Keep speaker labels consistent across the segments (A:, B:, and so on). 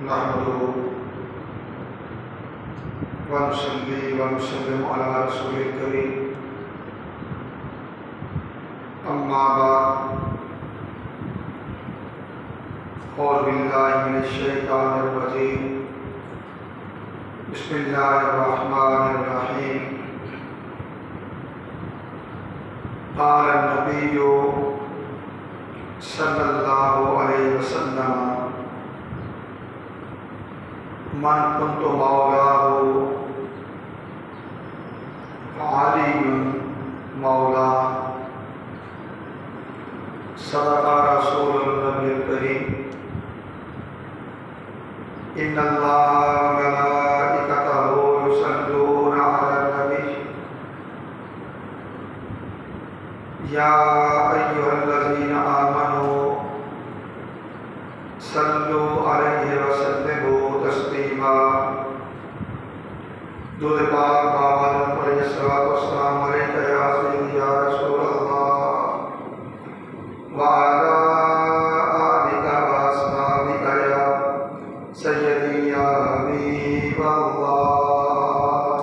A: نحمده ونصلي ونسلم على رسول الكريم أما بعد أعوذ بالله من الشيطان الرجيم بسم الله الرحمن الرحيم قال النبي صلى الله عليه وسلم من كنت مولاه فعلي مولاه صدق رسول النبي الكريم إن الله وملائكته يصلون على النبي يا أيها الذين آمنوا صلوا عليه وسلموا تسليما درود پاک بابا علیہ الصلوۃ والسلام علیک یا سیدی یا رسول اللہ وعلی آلک واصحابک یا سیدی یا حبیب اللہ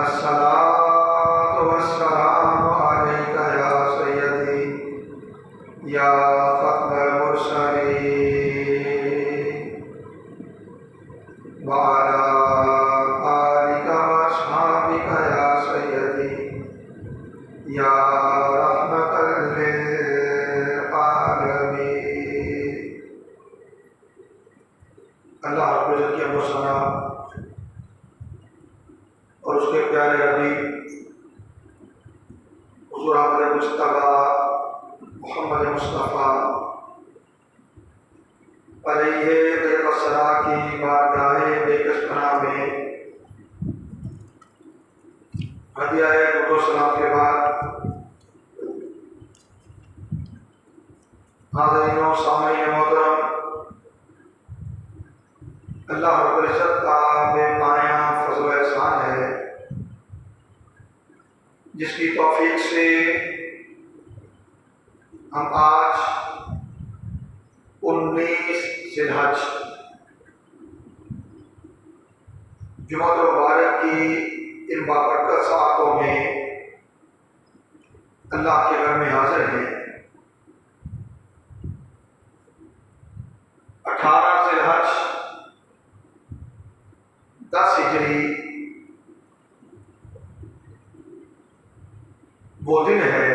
A: الصلاۃ والسلام علیک یا سیدی یا ختم المرسلین وعلی آلک واصحابک یا سیدی یا رحمت للعالمین۔ اللہ رب العزت کی حمد و ثنا اور اس کے پیارے حبیب حضور احمد مصطفیٰ محمد مصطفیٰ علیہ السلام کی بارگاہ بےکس پناہ میں ہدیہ درود و سلام کے بعد حاضرین و سامعین محترم، اللہ رب العزت کا بے پایاں فضل و احسان ہے جس کی توفیق سے ہم آج 19 ذی الحج جمعہ المبارک کی ان بابرکت ساعتوں میں اللہ کے گھر میں حاضر ہیں۔ 18 ذی الحج 10 ہجری وہ دن ہے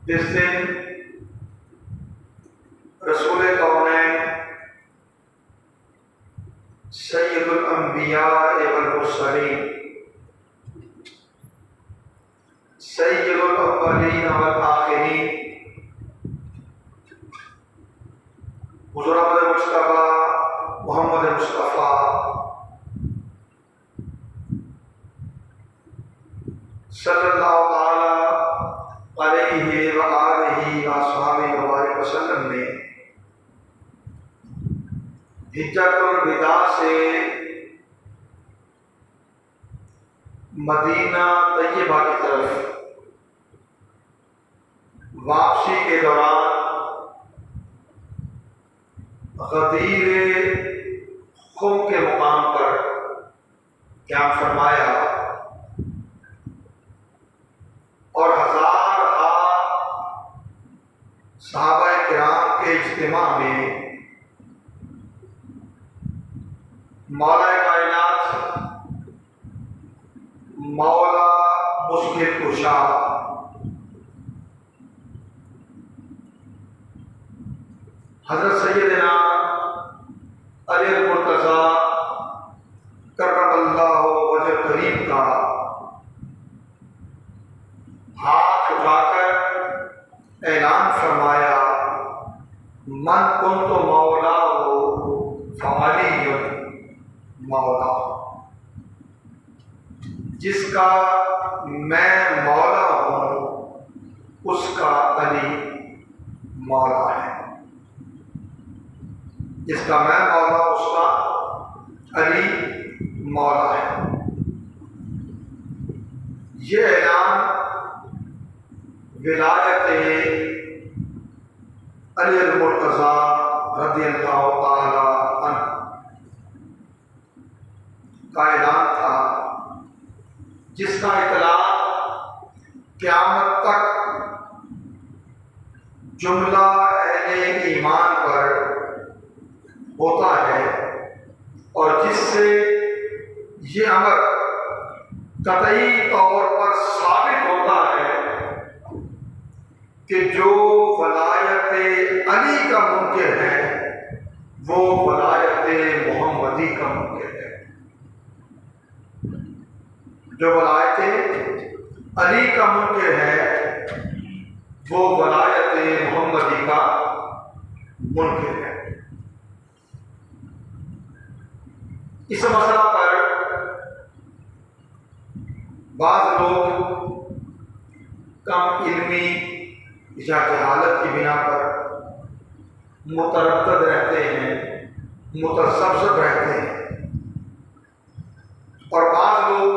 A: جس دن رسول کونین سید الانبیاء والمرسلین سید الاولین والآخرین حضور احمد مصطفیٰ محمد مصطفیٰ صلی اللہ تعالی علیہ وآلہ وصحبہ وبارک وسلم نے حجۃ الوداع سے مدینہ طیبہ کی طرف واپسی کے دوران غدیر خم کے مقام پر قیام فرمایا اور ہزارہا صحابہ کرام کے اجتماع میں مولا کائنات مولا مشکل کشا حضرت سیدنا علی المرتضیٰ کرم اللہ وجہ کریم کا ہاتھ اٹھا کر اعلان فرمایا من کنت مولاه فعلی مولا، جس کا میں مولا ہوں اس کا علی مولا ہے، جس کا میں مولا اس کا علی مولا ہے۔ یہ اعلان ولایت علی المرتضیٰ رضی اللہ تعالی عنہ کا اعلان تھا، جس کا اطلاق قیامت تک جملہ اہل ایمان پر ہوتا ہے، اور جس سے یہ امر قطعی طور پر ثابت ہوتا ہے کہ جو ولایت علی کا منکر ہے وہ ولایت محمدی کا منکر ہے، جو ولایت علی کا منکر ہے وہ ولایت محمدی کا منکر ہے۔ اس مسئلہ پر بعض لوگ کم علمی یا جہالت کی بنا پر متردد رہتے ہیں، متذبذب رہتے ہیں، اور بعض لوگ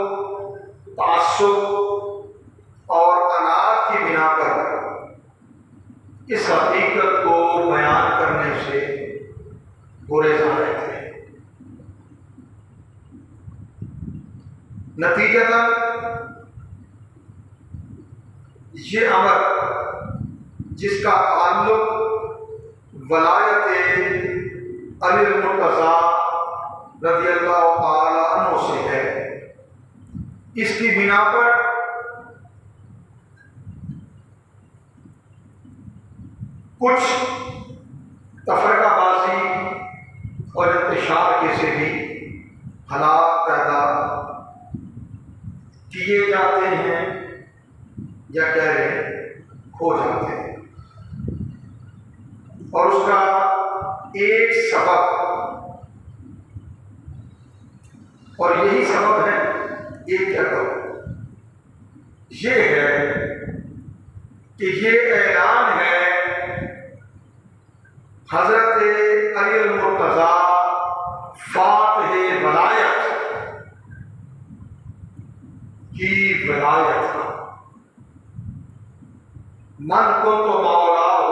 A: تعصب اور عناد کی بنا پر اس حقیقت کو بیان کرنے سے گریز رہتے ہیں۔ نتیجتاً یہ امر جس کا تعلق ولایت علی المرتضیٰ رضی اللہ تعالی عنہ سے ہے، اس کی بنا پر کچھ تفرقہ بازی اور انتشار کے سے بھی حالات پیدا کیے جاتے ہیں یا کہہ رہے ہو جاتے ہیں، اور اس کا ایک سبب، اور یہی سبب ہے، ایک کہتا ہوں، یہ ہے کہ یہ اعلان ہے حضرت علی المرتضیٰ فاتح ولایت کی ولایت کا، من کنت مولاہ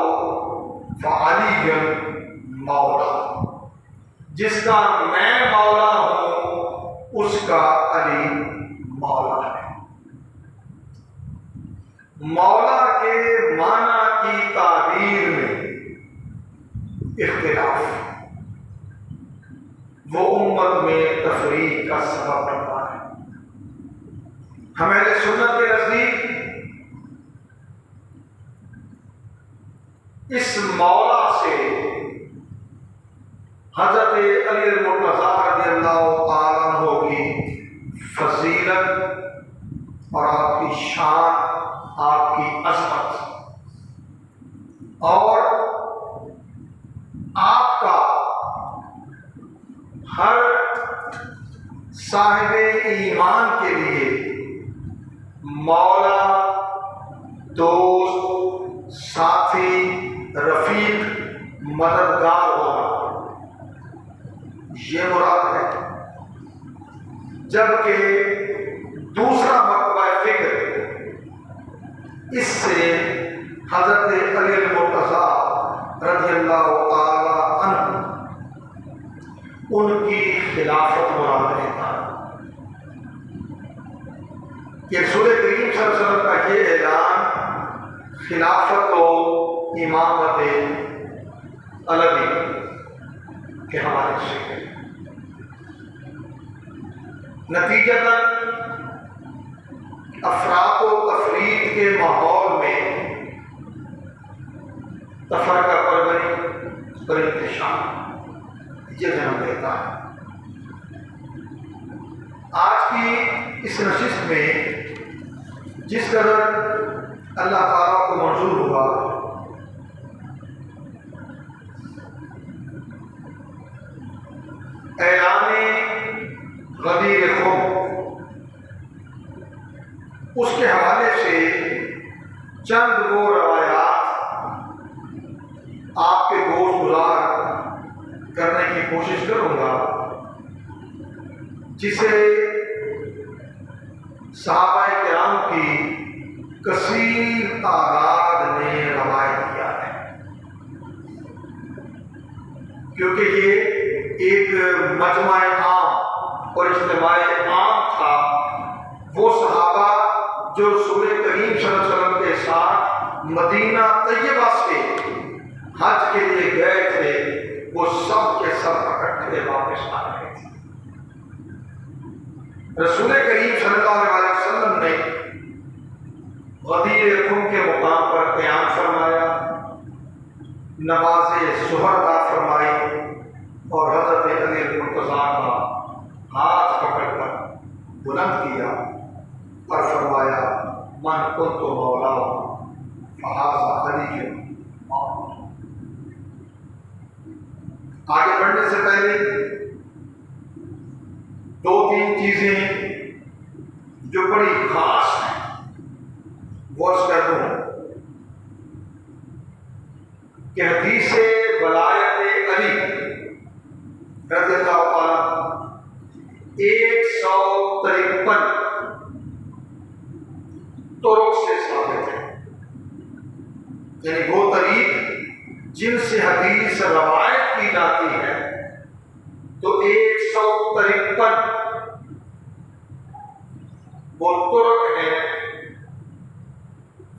A: فعلی مولا، جس کا میں مولا ہوں اس کا علی مولا ہے۔ مولا کے معنی کی تعبیر میں اختلاف وہ امت میں تفریق کا سبب بنتا ہے۔ ہمارے سنت کے نزدیک اس مولا سے حضرت علی المرتضیٰ رضی اللہ تعالیٰ عنہ کی فضیلت اور آپ کی شان، آپ کی عظمت اور آپ کا ہر صاحب ایمان کے لیے مولا، دوست، ساتھی، رفیق، مددگار ہونا، یہ مراد ہے۔ جبکہ دوسرا مرتبہ فکر اس سے حضرت علی المرتضیٰ رضی اللہ تعالی عنہ ان کی خلافت مراد رہتا ہے کہ رسول کریم صلی اللہ علیہ وسلم کا یہ اعلان خلافت و امامت علی کے حوالے سے ہے۔ نتیجتاً افراط و تفریق کے ماحول میں تفرقہ پروری اور انتشار یہ جنم لیتا ہے۔ آج کی اس نشست میں جس قدر اللہ تعالیٰ کو منظور ہوا اعلان غدیر خم، اس کے حوالے سے چند وہ روایات آپ کے گوش گزار کرنے کی کوشش کروں گا جسے صحابہ کرام کی کثیر تعداد نے روایت کیا ہے۔ کیونکہ یہ ایک مجمع عام اور اجتماع عام تھا۔ وہ صحابہ جو رسول کریم صلی اللہ علیہ وسلم کے ساتھ مدینہ طیبہ سے حج کے لیے گئے تھے، وہ سب کے سب اکٹھے واپس آ رہے تھے۔ رسول کریم صلی اللہ علیہ وسلم نے غدیر خم کے مقام پر قیام فرمایا، نماز ظہر ادا فرمائی، اور حضرت علی المرتضیٰ کا ہاتھ پکڑ کر بلند کیا اور فرمایا من کنت مولا فہذا علی۔ آگے بڑھنے سے پہلے دو تین چیزیں جو بڑی خاص ہیں وہ عرض کر دوں کہ حدیث ولایت علی رضی اللہ تعالیٰ 153 طرق سے ثابت ہے، یعنی وہ طریق جن سے حدیث روایت کی جاتی ہے، تو 153 وہ طرق ہیں،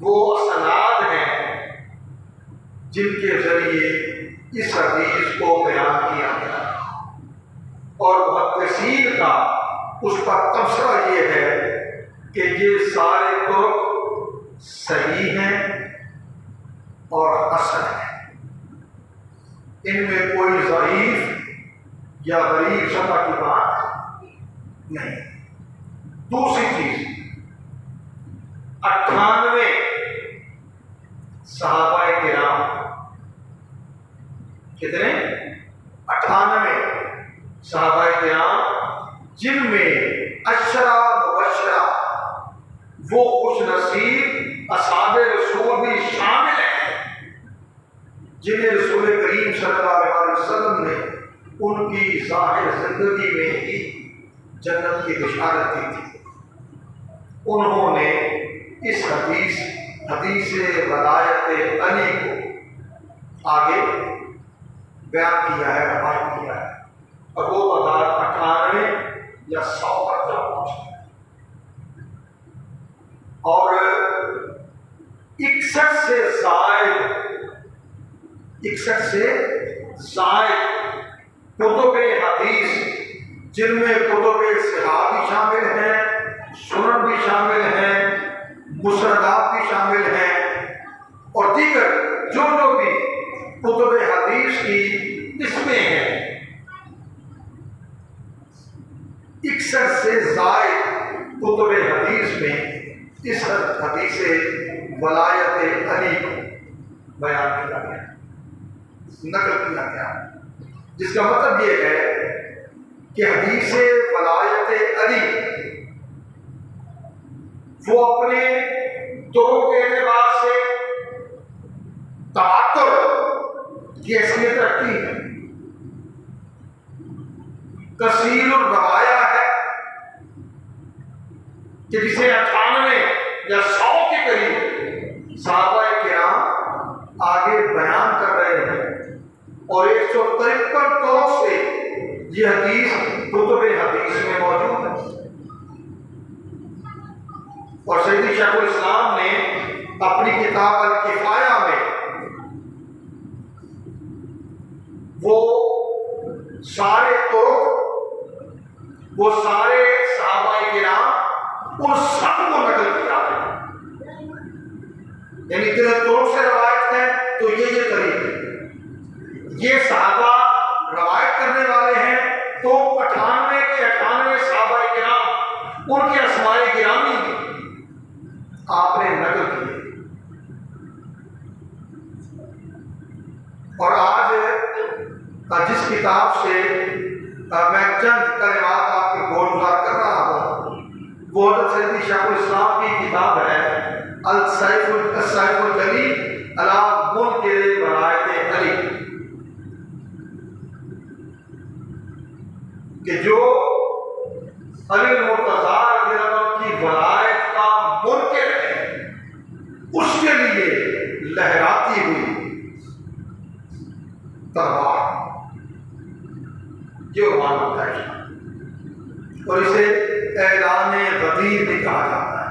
A: وہ اسناد ہیں جن کے ذریعے اس حدیث کو بیان کیا گیا، اور محدثین کا اس پر تبصرہ یہ ہے کہ یہ سارے طرق صحیح ہیں اور حسن ہیں، ان میں کوئی ضعیف یا غریب سطح کی بات نہیں۔ دوسری چیز، 98 صحابہ کرام، کتنے؟ 98 صحابہ کرام، جن میں عشرہ مبشرہ وہ خوش نصیب اصحاب رسول بھی شامل ہیں جنہیں رسول کریم صلی اللہ علیہ وسلم نے ان کی ظاہر زندگی میں ہی جنت کی بشارت دی تھی۔ انہوں نے اس حدیث ولایت علی کو آگے بیان کیا ہے، روایت کیا ہے، اور وہ تعداد 98 یا 100 پر جا پہنچی، اور 61 سے زائد کتب حدیث، جن میں کتب صحاح بھی شامل ہیں، سنن بھی شامل ہیں، مسندات بھی شامل ہیں، اور دیگر جو بھی کتب حدیث کی قسمیں ہیں، 61 سے زائد کتب حدیث میں اس حدیث ولایت علی کو بیان کیا گیا، نقل کیا گیا، جس کا مطلب یہ ہے کہ حدیث ولایت علی وہ اپنے طرق کے اعتبار سے تواتر کی حیثیت رکھتی ہے، کثیر الروایہ ہے، کہ جسے 98 یا 100 کے قریب صحابہ کرام آگے بیان کر رہے ہیں، اور 153 طرق سے یہ حدیث کتب حدیث میں موجود ہے۔ اور سیدی شیخ الاسلام نے اپنی کتاب الکفایہ میں وہ سارے طرق، وہ سارے صحابہ کرام، ان سب کو نقل کیا ہے، یعنی تیرے طرق سے روایت ہے تو یہ طریق ہے، یہ صحابہ روایت کرنے والے ہیں، تو 98 کے 98 صحابہ کرام، ان کے اسماء گرامی بھی آپ نے نقل کیے۔ اور آج جس کتاب سے میں چند کلمات آپ کے گزار کر رہا ہوں، وہ حضرت سیدی شیخ الاسلام کی کتاب ہے السیف الجلی علی منکر ولایت علی، کہ جو علی المرتضیٰ رضی اللہ عنہ کی ولایت کا منکر ہے، اس کے لیے لہراتی ہوئی تلوار یہ عنوان ہوتا ہے اور اسے اعلان غدیر بھی کہا جاتا ہے،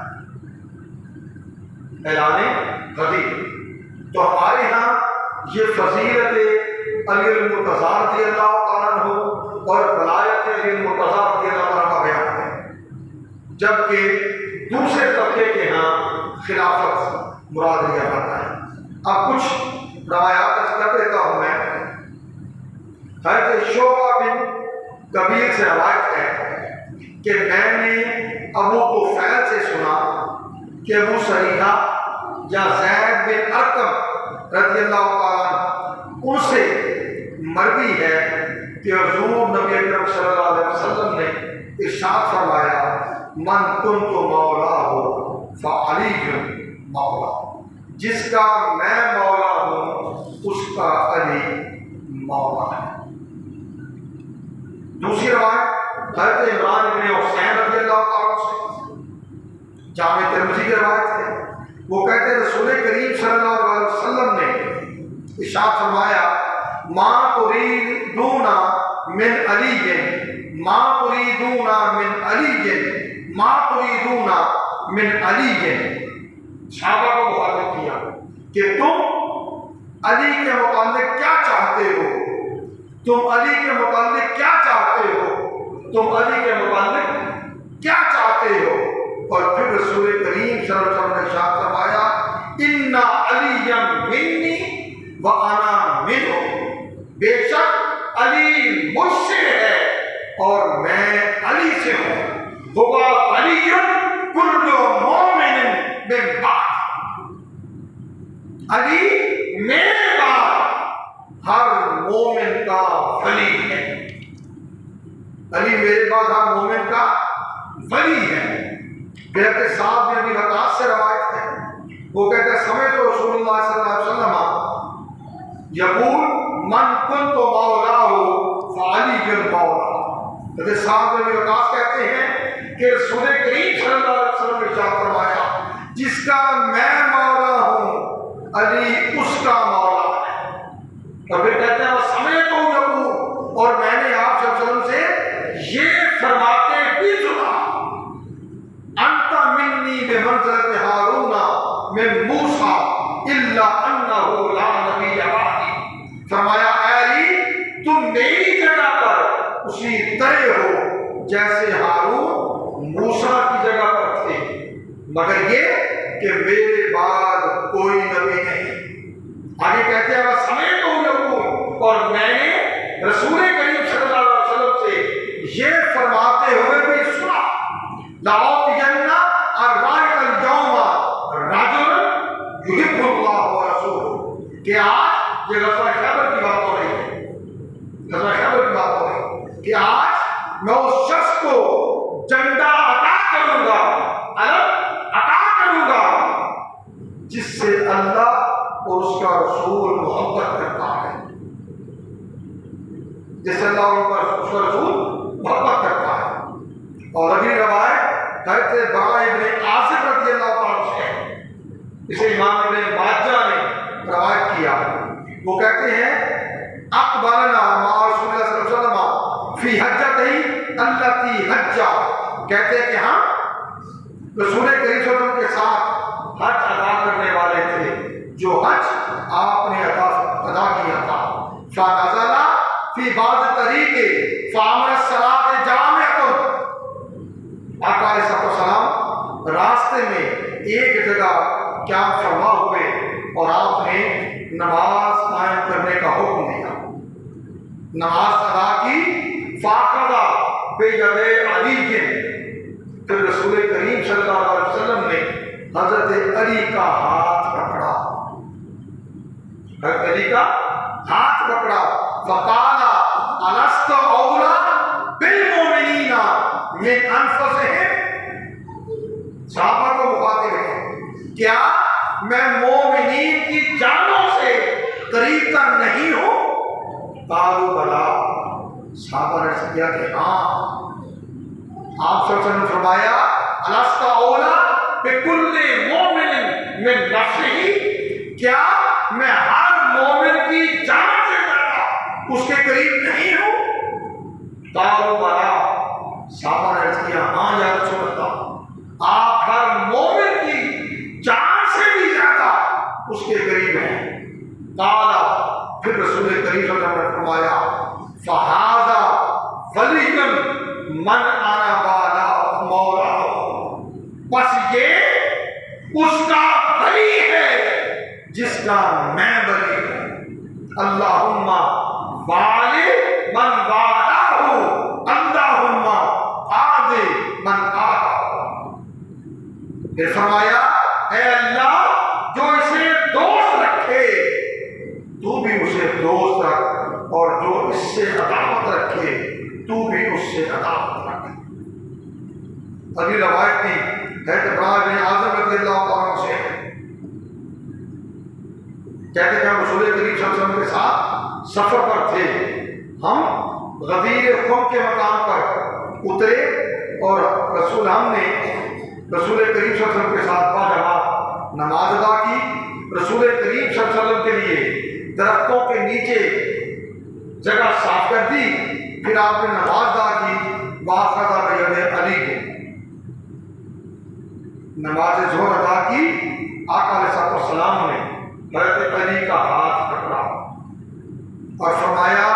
A: اعلان غدیر۔ تو ہمارے ہاں یہ فضیلت علی المرتضیٰ رضی اللہ تعالیٰ عنہ اور ولایت علی المرتضیٰ رضی اللہ تعالیٰ کا بیان ہے، جبکہ دوسرے طبقے کے ہاں خلافت مراد لیا جاتا ہے۔ اب کچھ روایات کر دیتا ہوں میں۔ حضرت شعبہ بن کبیر سے روایت ہے کہ میں نے ابو طفیل سے سنا کہ ابو سریحہ یا زید بن ارقم رضی اللہ تعالیٰ ان سے مروی ہے کہ حضور نبی اکرم صلی اللہ علیہ وسلم نے ارشاد فرمایا من کنت مولا ہو فعلی مولا، جس کا میں مولا ہوں اس کا علی مولا ہے۔ دوسری روایت حضرت عمران بن حسین رضی اللہ تعالیٰ سے جامع ترمذی کی روایت ہے، وہ کہتے ہیں رسول کریم صلی اللہ علیہ وسلم نے ارشاد فرمایا ما تريدون من علی ما تريدون من علی ما تريدون من علی، صحابہ کو مخاطب کیا کہ تم علی کے متعلق کیا چاہتے ہو، تم علی کے متعلق کیا چاہتے ہو، تم علی کے متعلق کیا چاہتے ہو؟ اور پھر رسول کریم صلی اللہ علیہ وسلم نے ارشاد فرمایا ان علی منی وانا منہ، بے شک علی مجھ سے ہے اور میں علی سے ہوں، هو علی کل مومن من بعد، علی میرے بعد ہر مومن کا ولی ہے، علی میرے بعد ہر مومن کا ولی ہے۔ بہت صاحب نے ابھی وقاص سے روایت ہے، وہ کہتے ہیں سمعت رسول اللہ صلی اللہ علیہ وسلم یقول من کنت مولاه فعلی مولا۔ حضرت صاحب نے ابھی وقاص کہتے ہیں کہ رسول کریم صلی اللہ علیہ وسلم نے ارشاد فرمایا جس کا میں مولا ہوں علی اس کا مولا ہے۔ اور پھر کہتے ہیں سمعت یقول، اور میں نے آپ صلی اللہ علیہ وسلم سے یہ فرماتے بھی سنا انت منی بمنزلۃ ہارون من موسیٰ الا انہ لا نبی بعدی، فرمایا اے علی تم میری جگہ پر اسی طرح ہو جیسے ہارون موسیٰ کی جگہ پر تھے، مگر یہ کہ میرے بعد کوئی نبی نہیں۔ آگے کہتے ہیں سمعت یقول، اور میں نے رسول کریم صلی اللہ علیہ وسلم سے یہ فرماتے ہوئے بھی سنا لأعطين الراية اليوم رجل يحب الله ورسوله، کہ آج یہ غزوہ خیبر کی بات ہو رہی ہے، غزوہ خیبر کی بات ہو رہی ہے کہ آج میں اس شخص کو جھنڈا عطا کروں گا، علم عطا کروں گا جس سے اللہ اور اس کا رسول محبت کرتا ہے، جس سے اللہ اور اس کا رسول محبت کرتا ہے۔ اور اگلی روایت حضرت براء ابن عازب رضی اللہ عنہ سے، اسے امام ابن ماجہ نے روایت کیا، وہ کہتے ہیں اقبلنا مع رسول اللہ صلی اللہ علیہ وسلم فی حجتہ التی حجہ، کہتے ہیں کہ ہم رسول کریم صلی اللہ علیہ وسلم کے ساتھ حج ادا کرنے والے تھے جو حج آپ نے ادا کیا تھا، فنزل فی بعض طریق فامر الصلاۃ جامعۃ، آقا علیہ السلام راستے میں ایک جگہ کیا فرما ہوئے اور آپ نے نماز قائم کرنے کا حکم دیا، نماز ادا کی، فاخذ بید علی، پھر رسول کریم صلی اللہ علیہ وسلم نے حضرت علی کا ہاتھ پکڑا، حضرت علی کا ہاتھ پکڑا، فقال الست اولی بالمؤمنین من انفسہم، صحابہ کو مخاطب ہے کیا میں مومنین کی جانوں سے قریب تر نہیں ہوں؟ قالوا بلا، صحابہ نے کیا کہ ہاں۔ آپ صلی اللہ علیہ وسلم نے فرمایا الست اولی بکل مومن من نفسہ، کیا میں ہر مومن کی جان سے زیادہ اس کے قریب نہیں ہوں؟ قالوا بلا، صحابہ نے عرض کیا ہاں یا رسول اللہ، آپ ہر مومن کی جان سے بھی زیادہ اس کے قریب ہیں۔ قالا، پھر رسول کریم صلی اللہ علیہ وسلم نے فرمایا فہذا ولی من انا والا مولا، بس یہ اس کا ولی ہے جس کا میں ولی ہوں۔ اللہم والی من والاہ، اللہم عادی من عادہ۔ پھر فرمایا اے اللہ جو اسے دوست رکھے تو بھی اسے دوست رکھ، اور جو اس سے عداوت رکھے تو بھی اس سے عداوت رکھ۔ اگلی روایت بھی حضرت براء بن عازب رضی اللہ تعالیٰ عنہ سے کہتے ہیں ہم رسول کریم صلی اللہ علیہ وسلم کے ساتھ سفر پر تھے، ہم غدیر خم کے مقام پر اترے اور ہم نے رسول کریم صلی اللہ علیہ وسلم کے ساتھ باجماعت نماز ادا کی۔ رسول کریم صلی اللہ علیہ وسلم کے لیے درختوں کے نیچے جگہ صاف کر دی، پھر آپ نے نماز ادا کی۔ وآخذ بید علی، نماز ظہر ادا کی، آقا علیہ السلام نے حضرت علی کا ہاتھ پکڑا اور فرمایا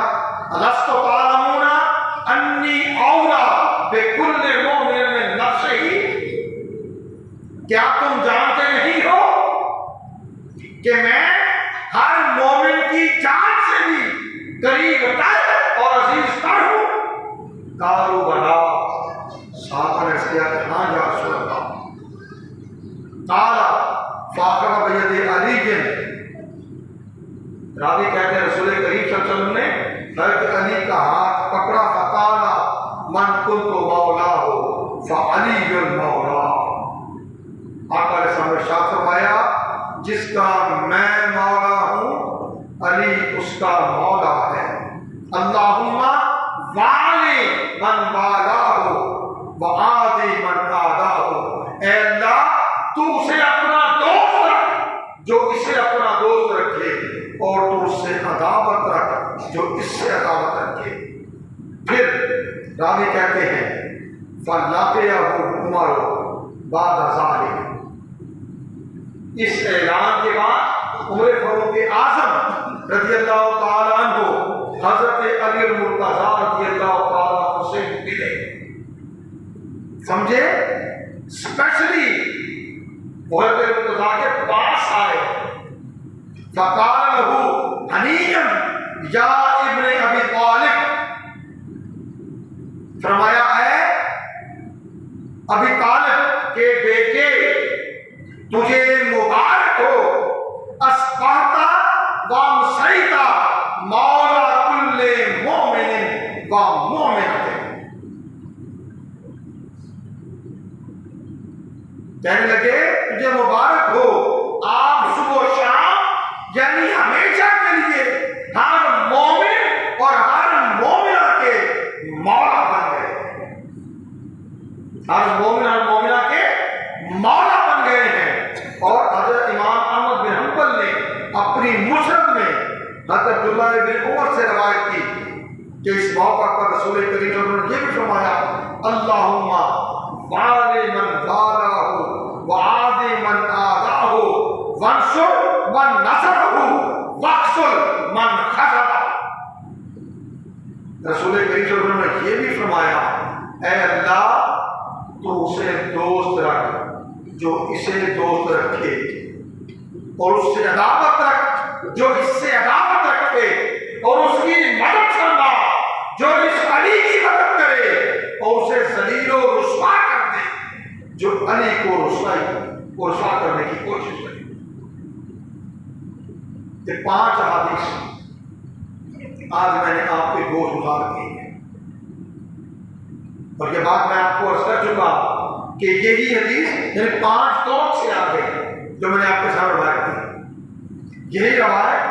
A: الست تعلمون انی اولی بکل مومن من نفسہ، کیا تم جانتے نہیں ہو کہ میں ہر مومن کی جان سے بھی قریب تر اور عزیز تر ہوں؟ قالوا بلا، صحابہ نے کیا کہ ہاں یا رسول اللہ۔ قال فاخذ بید علی، راوی کہتے ہیں رسول کریم صلی اللہ علیہ وسلم نے حضرت علی کا ہاتھ پکڑا، فقال من کنت مولاه فعلی المولا، آقا علیہ السلام نے ارشاد فرمایا جس کا میں مولا ہوں علی اس کا مولا ہے۔ اللہم والی من والاہ وعادی من عاداہ، اے اللہ تو اسے اپنا دوست رکھ جو اسے اپنا دوست رکھے، اور تو اس سے عداوت رکھ جو اس سے عداوت رکھے۔ پھر راوی کہتے ہیں فَلَقِيَهُ عُمَرُ بَعْدَ ذَلِكَ، اس اعلان کے بعد عمر فاروق اعظم رضی اللہ تعالیٰ عنہ حضرت علی المرتضیٰ رضی اللہ تعالیٰ عنہ سے ملے، سمجھے، اسپیشلی حضرت المرتضیٰ کے پاس آئے۔ فقال له حنیًا یا ابن ابی طالب، فرمایا اے ابی طالب کے بیٹے تجھے مبارک ہو، اصبحت وامسیت مولا کل مومن و مومنۃ، کہنے لگے تجھے مبارک ہو، آپ صبح و شام یعنی ہمیشہ کے لیے ہر مومن اور ہر مومنہ کے مولا بن گئے، ہر مومن اور مومنہ کے مولا بن گئے ہیں۔ اور حضرت امام احمد بن حنبل نے اپنی مسند میں حضرت عبداللہ بن عمر سے روایت کی کہ اس موقع پر رسول کریم صلی اللہ علیہ وسلم نے یہ بھی فرمایا اللہم والی من والاہ وعادی من عاداہ وانصر من نصرہ واخذل من خذلہ۔ رسول کریم صلی اللہ علیہ وسلم نے یہ بھی فرمایا اے اللہ تو اسے دوست رکھ جو اسے دوست رکھے، اور اس سے عداوت رکھ جو اس سے عداوت رکھے، اور اس کی مدد فرما جو اس علی کی مدد کرے، اور اسے ذلیل و رسوا کر دے جو علی کو رسوا کرنے کی کوشش کرے۔ یہ 5 احادیث آج میں نے آپ کے گوش گزار کی ہے، اور یہ بات میں آپ کو عرض کر چکا کہ یہی حدیث یعنی 5 طرق سے آ گئی جو میں نے آپ کے سامنے روایت کی۔ یہی روایت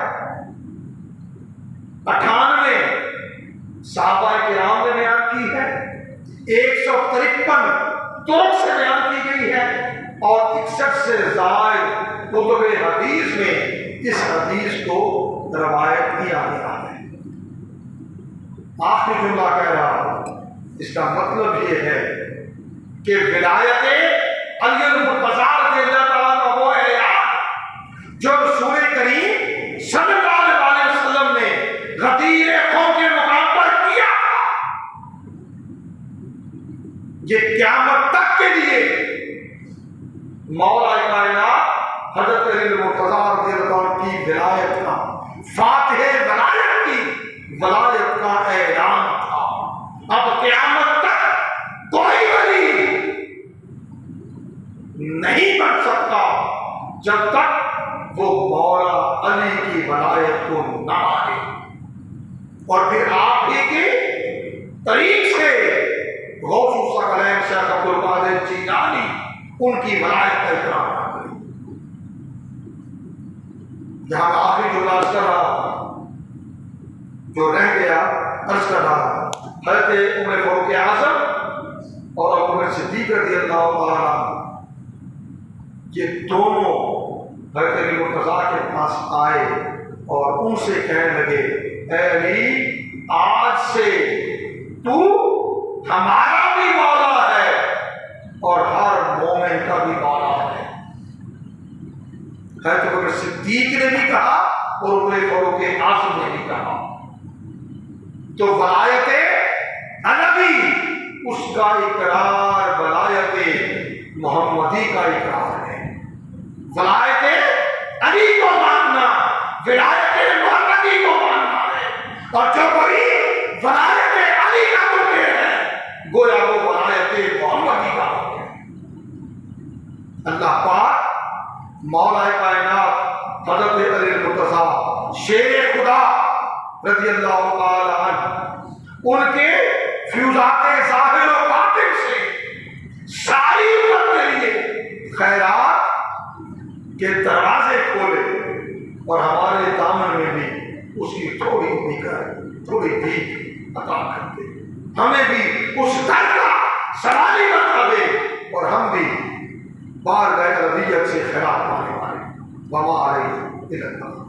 A: 98 صحابہ کرام نے بیان کی ہے، 153 طرق سے بیان کی گئی ہے، اور 61 سے زائد کتب حدیث میں اس حدیث کو روایت کیا گیا ہے۔ آخری جملہ کہہ رہا ہوں اس کا مطلب یہ ہے کہ ولایت علی المرتضیٰ رضی اللہ تعالیٰ کا وہ اعلان جو رسول کریم صلی اللہ علیہ وسلم نے غدیر قوم کے مقام پر کیا تھا، یہ قیامت تک کے لیے مولا کائنات حضرت علی المرتضیٰ رضی اللہ عنہ کی ولایت کا، فاتح ولایت کی ولایت کا اعلان تھا۔ اب قیامت تک کوئی ولی نہیں بن سکتا جب تک وہ مولا علی کی ولایت کو نہ مانے، اور پھر آپ ہی کے طریق سے غوث الثقلین شیخ عبد القادر جیلانی ان کی ولایت کا اکرام نہ کرے۔ یہاں آخری جو عرض کر رہا جو رہ گیا عرض کر رہا، حضرت عمر فاروق اعظم اور عمر صدیق رضی اللہ تعالیٰ یہ دونوں حضرت علی مرتضیٰ کے پاس آئے اور ان سے کہنے لگے، اے علی آج سے تو ہمارا بھی مولا ہے اور ہر مومن کا بھی مولا ہے۔ حضرت عمر صدیق نے بھی کہا اور عمر فاروق اعظم نے بھی کہا۔ تو ولایت علوی اس کا اقرار ولایت محمدی کا اقرار ہے۔ ولایت علی کو ماننا ولایت محمدی کو ماننا ہے، اور جو کوئی ولایت علی کا منکر ہے گویا وہ ولایت محمدی کا منکر ہے۔ اللہ پاک مولا کائنات حضرت علی المرتضیٰ شیر خدا رضی اللہ تعالی عنہ ان کے فیوزات ظاہر و باطن سے ساری امت کے لیے خیرات کے دروازے کھولے، اور ہمارے دامن میں بھی اس کی تھوڑی بھیک عطا کر دے، ہمیں بھی اس در کا سوالی بنا دے، اور ہم بھی بارگاہ ربیعت سے خیرات پانے والے وما علیہ الا اللہ۔